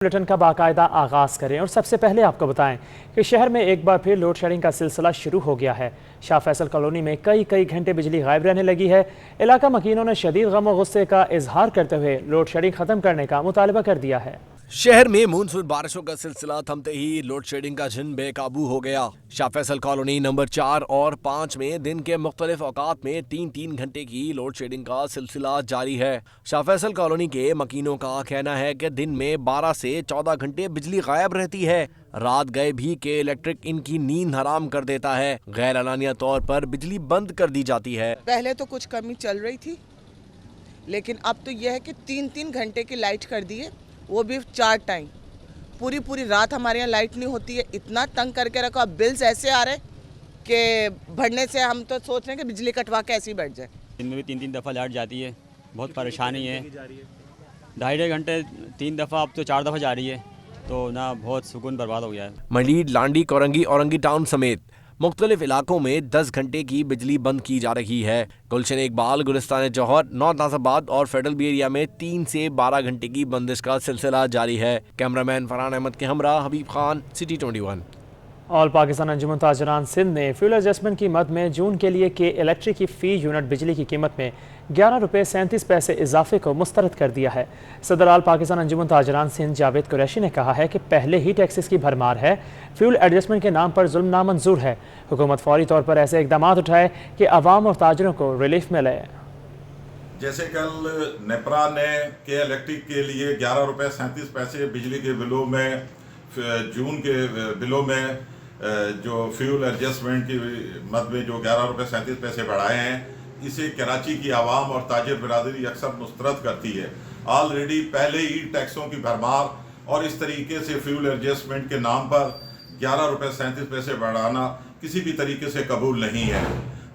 Bulletin का बाकायदा आगाज करें और सबसे पहले आपको बताएं कि शहर में एक बार फिर लोड शेडिंग का सिलसिला शुरू हो गया है। शाह फैसल कॉलोनी में कई घंटे बिजली गायब रहने लगी है। इलाका मकीनों ने शदीद गम और गुस्से का इजहार करते हुए लोड शेडिंग खत्म करने का मुतालबा कर दिया है। शहर में मानसून बारिशों का सिलसिला थमते ही लोड शेडिंग का जिन बेकाबू हो गया। शाह फैसल कॉलोनी नंबर 4 और 5 में दिन के मुख्तलिफ औकात में 3-3 घंटे की लोड शेडिंग का सिलसिला जारी है। शाह फैसल कॉलोनी के मकीनों का कहना है कि दिन में 12 से 14 घंटे बिजली गायब रहती है। रात गए भी के इलेक्ट्रिक इनकी नींद हराम कर देता है। गैर अलानिया तौर पर बिजली बंद कर दी जाती है। पहले तो कुछ कमी चल रही थी, लेकिन अब तो यह है कि 3-3 घंटे की लाइट कर दी है, वो भी 4 टाइम। पूरी रात हमारे यहाँ लाइट नहीं होती है। इतना तंग करके रखो। अब बिल्स ऐसे आ रहे कि बढ़ने से हम तो सोच रहे हैं कि बिजली कटवा के ऐसे ही बैठ जाए। दिन में भी 3-3 दफ़ा लाइट जाती है, बहुत परेशानी है। 2.5 घंटे 3 दफ़ा, अब तो 4 दफ़ा जा रही है, तो ना बहुत सुकून बर्बाद हो गया है। मलीड, लांडी, कोरंगी, औरंगी टाउन समेत मुख्तलिफ इलाकों में 10 घंटे की बिजली बंद की जा रही है। गुलशन इकबाल, गुलिस्तान जौहर, नॉर्थ नाज़िबाद और फेडरल बी एरिया में 3 से 12 घंटे की बंदिश का सिलसिला जारी है। कैमरामैन फरहान अहमद के हमरा हबीब खान, सिटी 21। ऑल पाकिस्तान अंजुमन ताजरान सिंध ने फ्यूल एडजस्टमेंट की मद में जून के लिए के इलेक्ट्रिक की फ़ी यूनिट बिजली की कीमत में 11 रुपये 37 पैसे इजाफे को मुस्तरद कर दिया है। सदर आल पाकिस्तान अंजुमन ताजरान सिंध जावेद कुरैशी ने कहा है कि पहले ही टैक्सेस की भरमार है। फ्यूल एडजस्टमेंट के नाम पर जुल्म नामंजूर है। हुकूमत फौरी तौर पर ऐसे इकदाम उठाए कि आवाम और ताजरों को रिलीफ मिले। जैसे कल नेपरा ने के इलेक्ट्रिक के लिए 11 रुपये 37 पैसे बिजली के बिलों में, जून के बिलों में जो फ्यूल एडजस्टमेंट की मद में जो 11 रुपये 37 पैसे बढ़ाए हैं, इसे कराची की आवाम और ताजिर बिरादरी अक्सर मुस्तरद करती है। ऑलरेडी पहले ही टैक्सों की भरमार और इस तरीके से फ्यूल एडजस्टमेंट के नाम पर 11 रुपये 37 पैसे बढ़ाना किसी भी तरीके से कबूल नहीं है।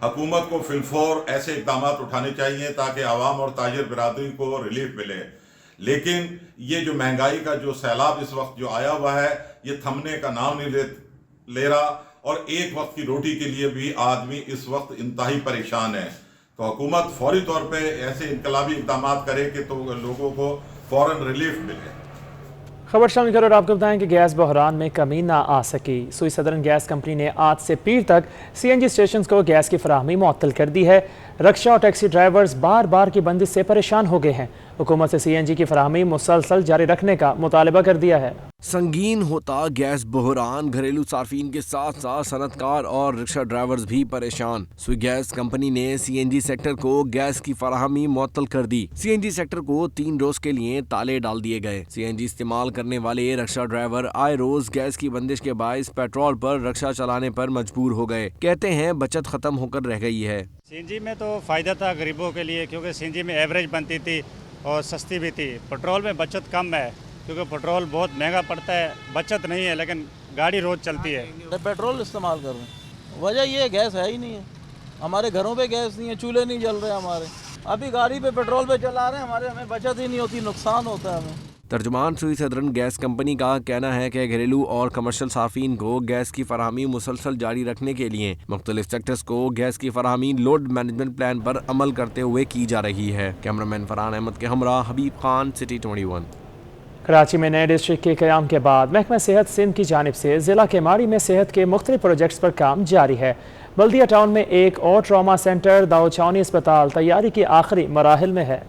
हुकूमत को फिलफौर ऐसे इकदाम उठाने चाहिए ताकि आवाम और ताजिर बिरादरी को रिलीफ मिले। लेकिन ये जो महंगाई का जो सैलाब इस वक्त जो आया हुआ है, ये थमने का नाम नहीं ले रहा और एक वक्त की रोटी के लिए भी आदमी इस वक्त इंतहाई परेशान है। तो हुकूमत फौरी तौर पे ऐसे इनकलाबी इक़दाम करे कि तो लोगों को फौरन रिलीफ मिले। खबर शामिल करो और आपको बताएं कि गैस बहरान में कमी ना आ सकी। सुई सदरन गैस कंपनी ने आज से पीर तक CNG स्टेशन को गैस की फराहमी मुअत्तल कर दी है। रक्षा और टैक्सी ड्राइवर्स बार की बंदिश से परेशान हो गए हैं। हुकूमत से CNG की फराहमी मुसलसल जारी रखने का मुतालबा कर दिया है। संगीन होता गैस बहरान, घरेलू सार्फिन के साथ साथ सनतकार और रिक्शा ड्राइवर्स भी परेशान। सुई गैस कंपनी ने CNG सेक्टर को गैस की फराहमी मुअत्तल कर दी। CNG सेक्टर को 3 रोज के लिए ताले डाल दिए गए। CNG इस्तेमाल करने वाले रिक्शा ड्राइवर आए रोज गैस की बंदिश के बायस पेट्रोल पर रिक्शा चलाने पर मजबूर हो गए। कहते हैं बचत खत्म होकर रह गई है। CNG में तो फ़ायदा था गरीबों के लिए, क्योंकि CNG में एवरेज बनती थी और सस्ती भी थी। पेट्रोल में बचत कम है, क्योंकि पेट्रोल बहुत महंगा पड़ता है। बचत नहीं है, लेकिन गाड़ी रोज़ चलती है। पेट्रोल इस्तेमाल कर रहे हैं, वजह ये है गैस है ही नहीं है। हमारे घरों पे गैस नहीं है, चूल्हे नहीं जल रहे हमारे। अभी गाड़ी पे पेट्रोल पे चला रहे हैं, हमें बचत ही नहीं होती, नुकसान होता है हमें। तर्जुमान सुई सदरन गैस कंपनी का कहना है कि घरेलू और कमर्शियल सार्फिन को गैस की फराहमी मुसलसल जारी रखने के लिए मुख्तलिफ सेक्टर्स को गैस की फराहमी लोड मैनेजमेंट प्लान पर अमल करते हुए की जा रही है। कैमरामैन फरहान अहमद के हमरा हबीब खान, सिटी 21। कराची में नए डिस्ट्रिक्ट के क़याम के बाद महकमा सेहत सिंध की जानिब से ज़िला केमाड़ी में सेहत के मुख्तलिफ प्रोजेक्ट्स पर काम जारी है। बल्दिया टाउन में एक और ट्रामा सेंटर, दाऊद छावनी अस्पताल तैयारी के आखिरी मराहिल में है।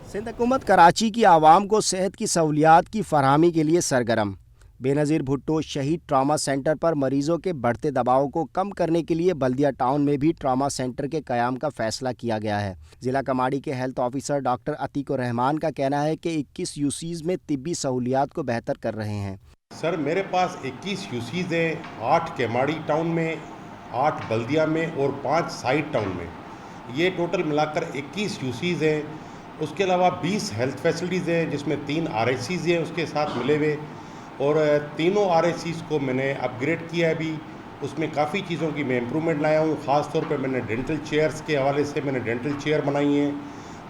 सिंध हुकूमत कराची की आवाम को सेहत की सहूलियात की फरहमी के लिए सरगर्म। बेनज़ीर भुट्टो शहीद ट्रामा सेंटर पर मरीज़ों के बढ़ते दबाव को कम करने के लिए बल्दिया टाउन में भी ट्रामा सेंटर के क़याम का फ़ैसला किया गया है। ज़िला कमाड़ी के health officer doctor Atiqur Rahman का कहना है कि 21 यूसीज़ में तिब्बी सहूलियात को बेहतर कर रहे हैं। सर, मेरे पास 21 यूसीज़ हैं, 8 केमाड़ी टाउन में, 8 बल्दिया में और 5 साइड टाउन में। ये टोटल मिलाकर 21 यूसीज़ हैं। उसके अलावा 20 हेल्थ फैसिलिटीज़ हैं, जिसमें 3 RHCs हैं उसके साथ मिले हुए, और तीनों RHCs को मैंने अपग्रेड किया है। अभी उसमें काफ़ी चीज़ों की मैं इम्प्रूवमेंट लाया हूँ। ख़ास तौर पे मैंने डेंटल चेयर्स के हवाले से मैंने डेंटल चेयर बनाई हैं,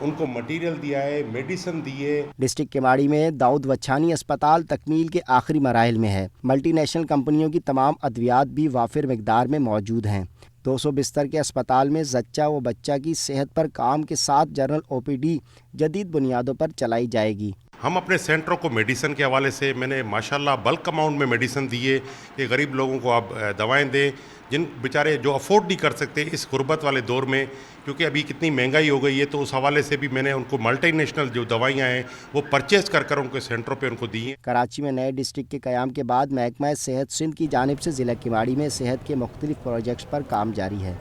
उनको मटेरियल दिया है, मेडिसिन दी है। डिस्ट्रिक्ट केमाड़ी में दाऊद वच्छानी अस्पताल तकमील के आखिरी मराहिल में है। मल्टी नेशनल कंपनियों की तमाम अद्वियात भी वाफिर मिकदार में मौजूद हैं। 200 बिस्तर के अस्पताल में जच्चा व बच्चा की सेहत पर काम के साथ जनरल OPD जदीद बुनियादों पर चलाई जाएगी। ہم اپنے سینٹروں کو میڈیسن کے حوالے سے میں نے ماشاءاللہ بلک اماؤنٹ میں میڈیسن دیے کہ غریب لوگوں کو آپ دوائیں دیں جن بیچارے جو افورڈ نہیں کر سکتے اس غربت والے دور میں، کیونکہ ابھی کتنی مہنگائی ہو گئی ہے، تو اس حوالے سے بھی میں نے ان کو ملٹی نیشنل جو دوائیاں ہیں وہ پرچیز کر ان کے سینٹروں پہ ان کو دی ہیں۔ کراچی میں نئے ڈسٹرکٹ کے قیام کے بعد محکمہ صحت سندھ کی جانب سے ضلع کیماڑی میں صحت کے مختلف پروجیکٹس پر کام جاری ہے۔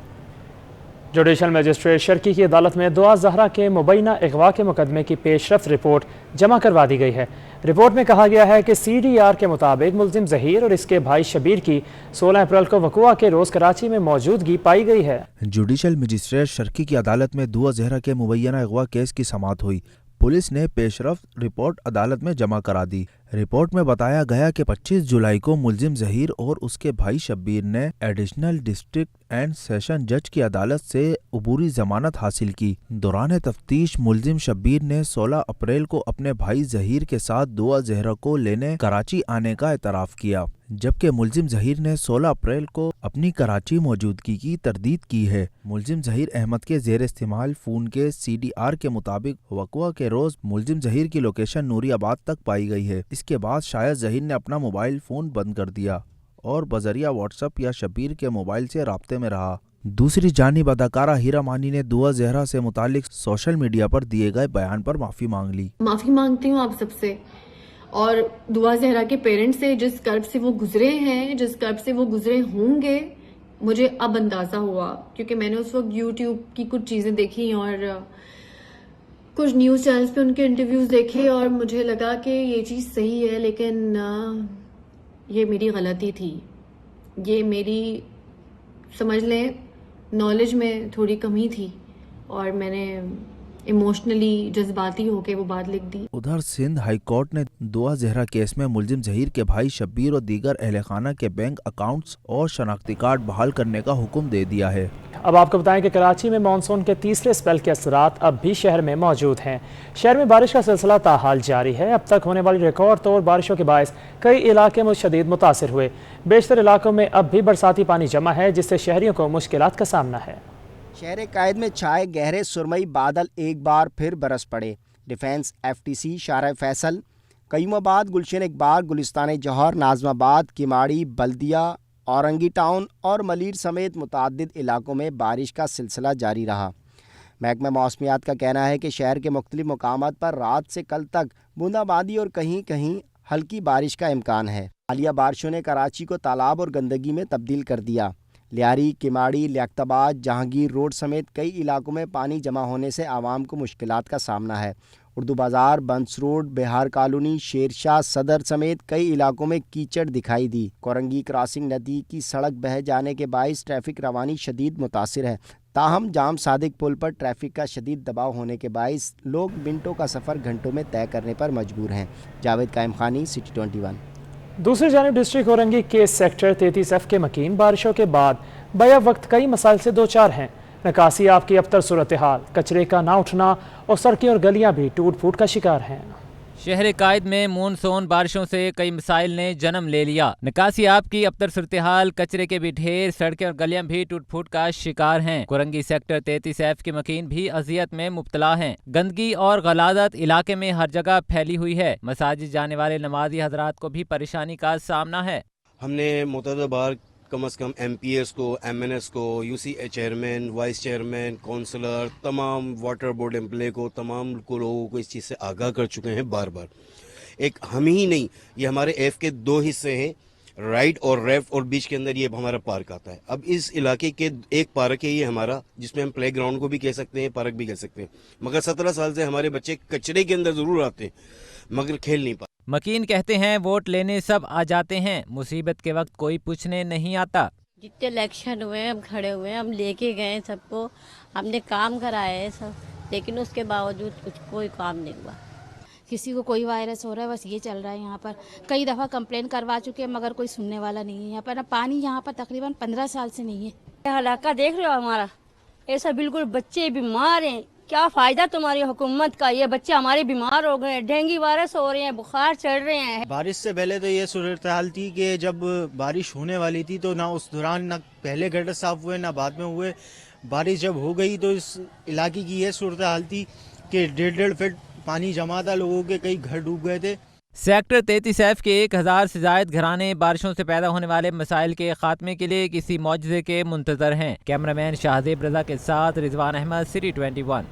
جوڈیشل مجسٹریٹ شرکی کی عدالت میں دعا زہرا کے مبینہ اغوا کے مقدمے کی پیش رفت رپورٹ جمع کروا دی گئی ہے۔ رپورٹ میں کہا گیا ہے کہ CDR کے مطابق ملزم ظہیر اور اس کے بھائی شبیر کی 16 اپریل کو وقوع کے روز کراچی میں موجودگی پائی گئی ہے۔ جوڈیشل مجسٹریٹ شرکی کی عدالت میں دعا زہرا کے مبینہ اغوا کیس کی سماعت ہوئی۔ پولیس نے پیش رفت رپورٹ عدالت میں جمع کرا دی۔ رپورٹ میں بتایا گیا کہ 25 جولائی کو ملزم ظہیر اور اس کے بھائی شبیر نے ایڈیشنل ڈسٹرکٹ اینڈ سیشن جج کی عدالت سے عبوری ضمانت حاصل کی۔ دوران تفتیش ملزم شبیر نے 16 اپریل کو اپنے بھائی ظہیر کے ساتھ دعا زہرا کو لینے کراچی آنے کا اعتراف کیا، جبکہ ملزم ظہیر نے 16 اپریل کو اپنی کراچی موجودگی کی تردید کی ہے۔ ملزم ظہیر احمد کے زیر استعمال فون کے CDR کے مطابق وقوع کے روز ملزم ظہیر کی لوکیشن نوری آباد تک پائی گئی ہے۔ اس کے بعد شاید ظہیر نے اپنا موبائل فون بند کر دیا اور بذریعہ واٹس ایپ یا شبیر کے موبائل سے رابطے میں رہا۔ دوسری جانب اداکارہ ہیرا مانی نے دعا زہرا سے متعلق سوشل میڈیا پر دیے گئے بیان پر معافی مانگ لی۔ معافی مانگتی ہوں آپ سب سے اور دعا زہرا کے پیرنٹس سے، جس کرب سے وہ گزرے ہیں، جس کرب سے وہ گزرے ہوں گے، مجھے اب اندازہ ہوا کیونکہ میں نے اس وقت YouTube کی کچھ چیزیں دیکھی اور کچھ نیوز چینلز پہ ان کے انٹرویوز دیکھے اور مجھے لگا کہ یہ چیز صحیح ہے، لیکن یہ میری غلطی تھی، یہ میری سمجھ لیں نالج میں تھوڑی کمی تھی اور میں نے ایموشنلی جذباتی ہو کے وہ بات لکھ دی۔ ادھر سندھ ہائی کورٹ نے دعا زہرا کیس میں ملزم ظہیر کے بھائی شبیر اور دیگر اہل خانہ کے بینک اکاؤنٹس اور شناختی کارڈ بحال کرنے کا حکم دے دیا ہے۔ اب آپ کو بتائیں کہ کراچی میں مانسون کے تیسرے اسپیل کے اثرات اب بھی شہر میں موجود ہیں۔ شہر میں بارش کا سلسلہ تاحال جاری ہے۔ اب تک ہونے والی ریکارڈ توڑ بارشوں کے باعث کئی علاقے شدید متاثر ہوئے۔ بیشتر علاقوں میں اب بھی برساتی پانی جمع ہے، جس سے شہریوں کو مشکلات کا سامنا ہے۔ شہر قائد میں چھائے گہرے سرمئی بادل ایک بار پھر برس پڑے۔ ڈیفنس، FTC، شارع فیصل، قیوم آباد، گلشن اقبال، گلستان جوہر، ناظم آباد، کیماڑی، بلدیہ، اورنگی ٹاؤن اور ملیر سمیت متعدد علاقوں میں بارش کا سلسلہ جاری رہا۔ محکمہ موسمیات کا کہنا ہے کہ شہر کے مختلف مقامات پر رات سے کل تک بوندا باندی اور کہیں کہیں ہلکی بارش کا امکان ہے۔ حالیہ بارشوں نے کراچی کو تالاب اور گندگی میں تبدیل کر دیا۔ لیاری، کیماڑی، لیاقت آباد، جہانگیر روڈ سمیت کئی علاقوں میں پانی جمع ہونے سے عوام کو مشکلات کا سامنا ہے۔ اردو بازار، بنس روڈ، بہار کالونی، شیر شاہ، صدر سمیت کئی علاقوں میں کیچڑ دکھائی دی۔ کورنگی کراسنگ ندی کی سڑک بہہ جانے کے باعث ٹریفک روانی شدید متاثر ہے، تاہم جام صادق پل پر ٹریفک کا شدید دباؤ ہونے کے باعث لوگ منٹوں کا سفر گھنٹوں میں طے کرنے پر مجبور ہیں۔ جاوید قائم خانی، سٹی 21۔ دوسری جانب ڈسٹرکٹ اورنگی کے سیکٹر 33F کے مکین بارشوں کے بعد بیک وقت کئی مسائل سے دوچار ہیں۔ نکاسی آپ کی ابتر صورتحال، کچرے کا نہ اٹھنا اور سڑکیں اور گلیاں بھی ٹوٹ پھوٹ کا شکار ہیں۔ شہر قائد میں مونسون بارشوں سے کئی مسائل نے جنم لے لیا۔ نکاسی آپ کی ابتر صورتحال، کچرے کے بھی ڈھیر، سڑکیں اور گلیاں بھی ٹوٹ پھوٹ کا شکار ہیں۔ کورنگی سیکٹر 33F کے مکین بھی اذیت میں مبتلا ہیں۔ گندگی اور غلاظت علاقے میں ہر جگہ پھیلی ہوئی ہے۔ مساجد جانے والے نمازی حضرات کو بھی پریشانی کا سامنا ہے۔ ہم نے متعدد بار کم از کم MPS کو، MNS کو، UCA chairman, vice chairman, councillor, تمام واٹر بورڈ امپلے کو، تمام کو لوگوں کو اس چیز سے آگاہ کر چکے ہیں بار بار۔ ایک ہم ہی نہیں، یہ ہمارے ایف کے 2 حصے ہیں، رائٹ اور لیفٹ، اور بیچ کے اندر یہ ہمارا پارک آتا ہے۔ اب اس علاقے کے ایک پارک ہے یہ ہمارا، جس میں ہم پلے گراؤنڈ کو بھی کہہ سکتے ہیں، پارک بھی کہہ سکتے ہیں، مگر 17 سال سے ہمارے بچے کچرے کے اندر ضرور آتے ہیں مگر کھیل نہیں پاتے۔ مکین کہتے ہیں ووٹ لینے سب آ جاتے ہیں، مصیبت کے وقت کوئی پوچھنے نہیں آتا۔ جتنے الیکشن ہوئے ہم کھڑے ہوئے ہیں، ہم لے کے گئے سب کو، ہم نے کام کرائے ہے سب، لیکن اس کے باوجود کچھ کوئی کام نہیں ہوا۔ کسی کو کوئی وائرس ہو رہا ہے، بس یہ چل رہا ہے۔ یہاں پر کئی دفعہ کمپلین کروا چکے ہیں مگر کوئی سننے والا نہیں ہے۔ یہاں پر پانی یہاں پر تقریباً 15 سال سے نہیں ہے۔ علاقہ دیکھ رہے ہو ہمارا، ایسا بالکل بچے بیمار ہیں، کیا فائدہ تمہاری حکومت کا؟ یہ بچے ہمارے بیمار ہو گئے ہیں، ڈینگی وائرس ہو رہے ہیں، بخار چڑھ رہے ہیں۔ بارش سے پہلے تو یہ صورتحال تھی کہ جب بارش ہونے والی تھی تو نہ اس دوران نہ پہلے گٹر صاف ہوئے نہ بعد میں ہوئے۔ بارش جب ہو گئی تو اس علاقے کی یہ صورتحال تھی کہ 1.5 فٹ पानी जमा था, लोगों के कई घर डूब गए थे। सेक्टर 33F के 1000 से जायद घराने बारिशों से पैदा होने वाले मसाइल के खात्मे के लिए किसी मौजज़े के मुंतज़र हैं। कैमरामैन शाहजेब रजा के साथ रिजवान अहमद, सिटी 21।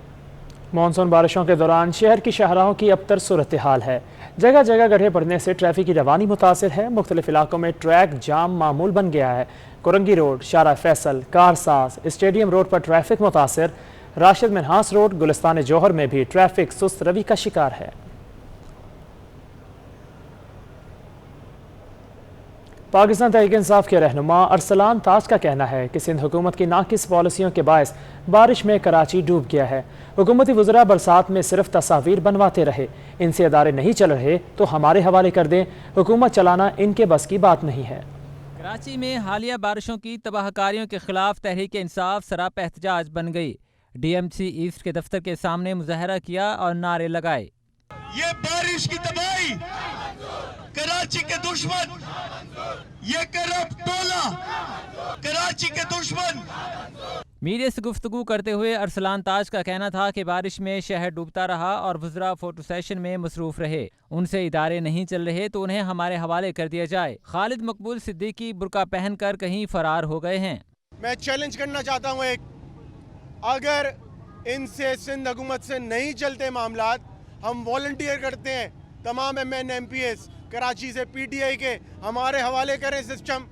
मानसून बारिशों के दौरान शहर की शाहराहों की अबतर सूरत हाल है। जगह जगह गड्ढे पड़ने से ट्रैफिक की रवानी मुतासिर है। मुख्तलिफ इलाकों में ट्रैक जाम मामूल बन गया है। कुरंगी रोड, शारा फैसल, कारसाज, स्टेडियम रोड पर ट्रैफिक मुतासिर। राशिद मिनहास रोड, गुलिस्तान जौहर में भी ट्रैफिक सुस्त रवि का शिकार है। पाकिस्तान तहरीक इंसाफ के रहनुमा अरसलान ताज का कहना है कि सिंध हुकूमत की नाकिस पॉलिसियों के बायस बारिश में कराची डूब गया है। हुकूमती वज़रा बरसात में सिर्फ तस्वीर बनवाते रहे, इनसे अदारे नहीं चल रहे तो हमारे हवाले कर दें। हुकूमत चलाना इनके बस की बात नहीं है। कराची में हालिया बारिशों की तबाहकारियों के खिलाफ तहरीक इंसाफ सरापा एहतजाज बन गई। DMC ईस्ट के दफ्तर के सामने मुजाहरा किया और नारे लगाए। ये बारिश की तबाही, कराची के दुश्मन, ये करप्ट टोला, कराची के दुश्मन। मीडिया से गुफ्तगू करते हुए अरसलान ताज का कहना था कि बारिश में शहर डूबता रहा और वज़रा फोटो सेशन में मसरूफ रहे। उनसे इदारे नहीं चल रहे तो उन्हें हमारे हवाले कर दिया जाए। खालिद मकबूल सिद्दीकी बुर्का पहनकर कहीं फरार हो गए हैं। मैं चैलेंज करना चाहता हूँ अगर इनसे सिंध हुकूमत से नहीं चलते मामलात, हम वॉलंटियर करते हैं। तमाम MN MPs कराची से PTI के हमारे हवाले करें सिस्टम।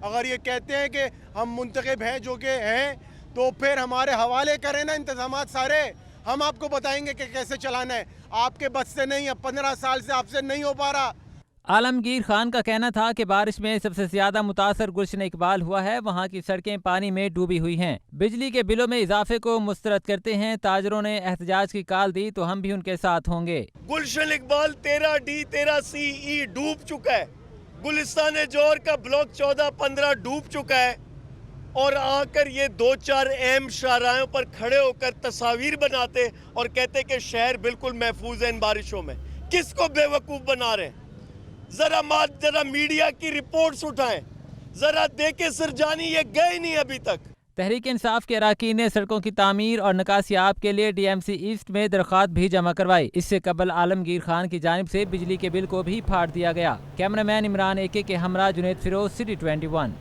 अगर ये कहते हैं कि हम मुंतखब हैं जो कि हैं, तो फिर हमारे हवाले करें ना इंतजामात सारे। हम आपको बताएंगे कि कैसे चलाना है। आपके बस से नहीं, अब 15 साल से आपसे नहीं हो पा रहा। आलमगीर खान का कहना था कि बारिश में सबसे ज्यादा मुतासर गुलशन इकबाल हुआ है। वहाँ की सड़कें पानी में डूबी हुई हैं। बिजली के बिलों में इजाफे को मुस्तरद करते हैं। ताजरों ने एहतजाज की काल दी तो हम भी उनके साथ होंगे। गुलशन इकबाल 13D 13CE डूब चुका है। गुलिस्तान जौहर का ब्लॉक 14-15 डूब चुका है। और आकर ये 2-4 अहम शाहराहों पर खड़े होकर तस्वीर बनाते और कहते कि शहर बिल्कुल महफूज है इन बारिशों में। किसको बेवकूफ़ बना रहे हैं? जरा मीडिया की रिपोर्ट्स उठाएं, जरा देखे सरजानी, ये गए नहीं अभी तक। तहरीक इंसाफ के अरकान ने सड़कों की तामीर और नकासियाब के लिए DMC ईस्ट में दरख्वास्त भी जमा करवाई। इससे कबल आलमगीर खान की जानिब से बिजली के बिल को भी फाड़ दिया गया। कैमरामैन इमरान AK के हमरा जुनैद फिरोज, सिटी 21।